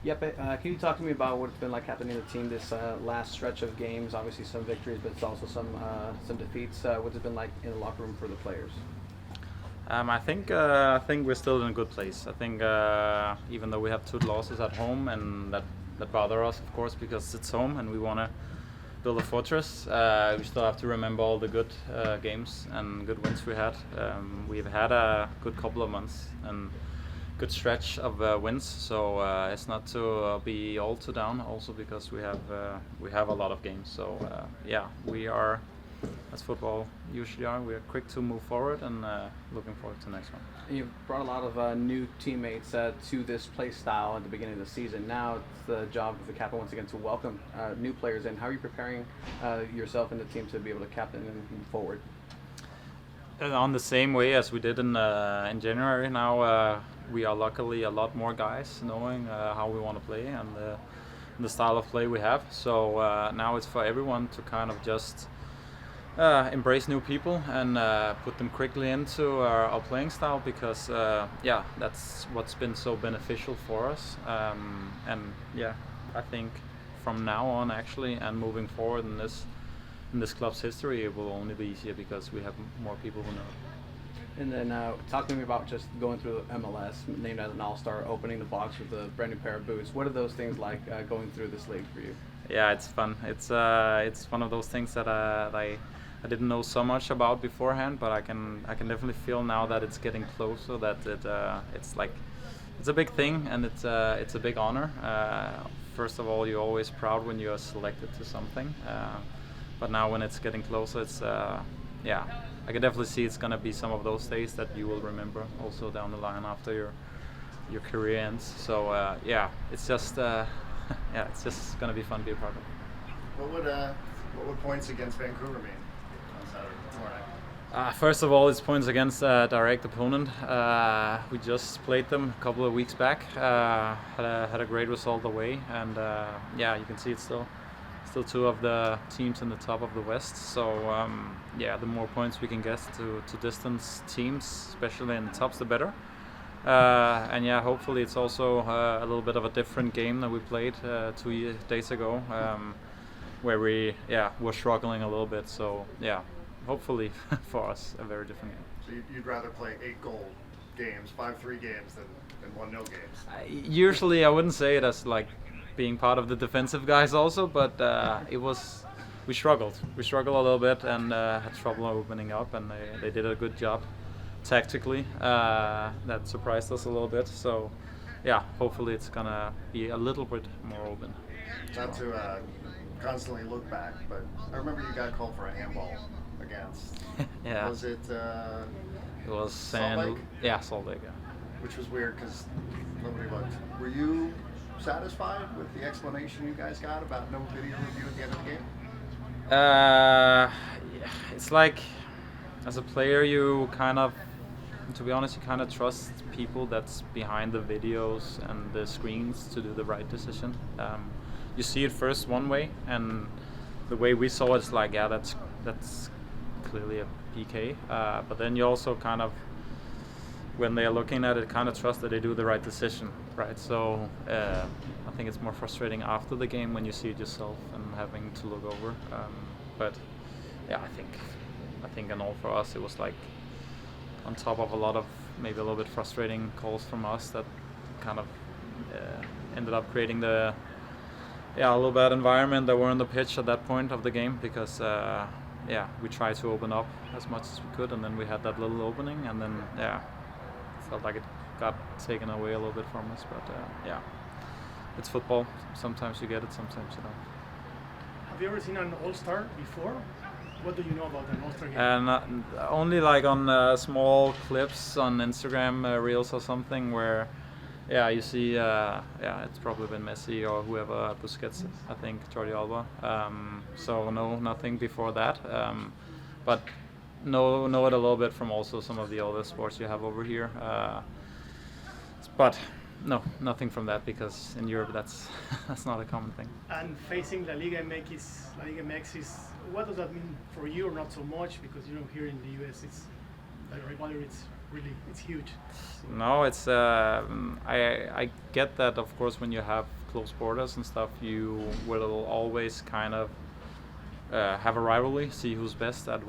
Jeppe, can you talk to me about what it's been like captaining the team this last stretch of games? Obviously, some victories, but it's also some defeats. What's it been like in the locker room for the players? I think we're still in a good place. I think even though we have 2 losses at home, and that bother us, of course, because it's home and we want to build a fortress. We still have to remember all the good games and good wins we had. We've had a good couple of months and good stretch of wins, so it's not to be all too down. Also because we have a lot of games. So we are, as football usually are, we are quick to move forward and looking forward to the next one. You've brought a lot of new teammates to this play style at the beginning of the season. Now it's the job of the captain once again to welcome new players in. How are you preparing yourself and the team to be able to captain and move forward? On the same way as we did in January. Now we are luckily a lot more guys knowing how we want to play and the style of play we have. So now it's for everyone to kind of just embrace new people and put them quickly into our playing style, because that's what's been so beneficial for us. I think from now on actually and moving forward in this club's history, it will only be easier because we have more people who know. And then talk to me about just going through MLS, named as an all-star, opening the box with a brand new pair of boots. What are those things like going through this league for you? Yeah, it's fun. It's one of those things that I didn't know so much about beforehand, but I can definitely feel now that it's getting closer. That it's a big thing and it's a big honor. First of all, you're always proud when you are selected to something, but now when it's getting closer, it's I can definitely see it's gonna be some of those days that you will remember also down the line after your career ends. So it's just it's just gonna be fun to be a part of. What would points against Vancouver mean on Saturday morning? First of all, it's points against a direct opponent. We just played them a couple of weeks back. Had a great result away, and you can see it's still 2 of the teams in the top of the West. So the more points we can get to distance teams, especially in the tops, the better. Hopefully it's also a little bit of a different game than we played 2 days ago, where we were struggling a little bit. So hopefully for us a very different game. So you'd rather play 8-goal games, 5-3 games than 1-0 games? Usually I wouldn't say it as like being part of the defensive guys also, but we struggled a little bit and had trouble opening up, and they did a good job tactically. That surprised us a little bit. So hopefully it's gonna be a little bit more open. Not to constantly look back, but I remember you got called for a handball against. Yeah. Was it? It was Salt Lake? Salt Lake. Yeah. Which was weird because nobody looked. Were you satisfied with the explanation you guys got about no video review at the end of the game? It's like, as a player, to be honest, you kind of trust people that's behind the videos and the screens to do the right decision. You see it first one way, and the way we saw it's like, that's clearly a PK. But then you also kind of, when they're looking at it, kind of trust that they do the right decision, right? So I think it's more frustrating after the game when you see it yourself and having to look over. But I think in all for us it was like on top of a lot of maybe a little bit frustrating calls from us that kind of ended up creating a little bad environment that were on the pitch at that point of the game, because we tried to open up as much as we could, and then we had that little opening, and then felt like it got taken away a little bit from us. But it's football. Sometimes you get it, sometimes you don't. Have you ever seen an All-Star before? What do you know about an All-Star game? And only like on small clips on Instagram reels or something where you see it's probably been Messi or whoever, Busquets, I think, Jordi Alba. So no, nothing before that. But know it a little bit from also some of the other sports you have over here. But no, nothing from that, because in Europe that's not a common thing. And facing La Liga MX what does that mean for you, or not so much, because here in the US it's the rivalry, it's Really, it's huge. No, it's I get that, of course, when you have close borders and stuff, you will always kind of have a rivalry, see who's best at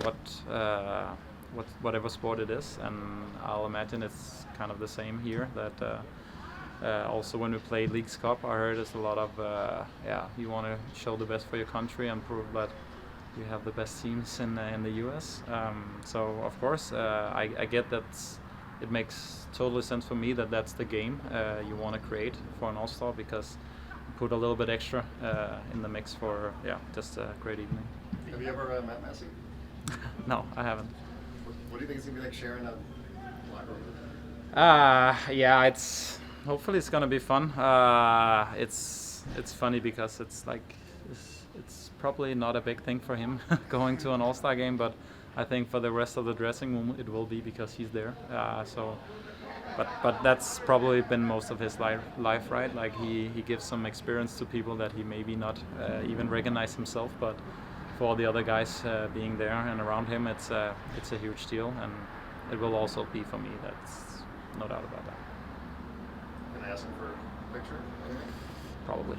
whatever sport it is, and I'll imagine it's kind of the same here. That also when we play Leagues Cup, I heard it's a lot of you want to show the best for your country and prove that you have the best teams in the US. So of course I get that. It makes totally sense for me that that's the game you want to create for an All-Star, because you put a little bit extra in the mix for just a great evening. Have you ever met Messi? No, I haven't. What do you think it's gonna be like sharing a locker room? Yeah, hopefully it's gonna be fun. It's funny because it's like it's probably not a big thing for him going to an All-Star game, but I think for the rest of the dressing room it will be, because he's there. But that's probably been most of his life, right? Like he gives some experience to people that he maybe not even recognize himself, but for all the other guys being there and around him, it's a huge deal, and it will also be for me. That's no doubt about that. Can I ask him for a picture? Probably.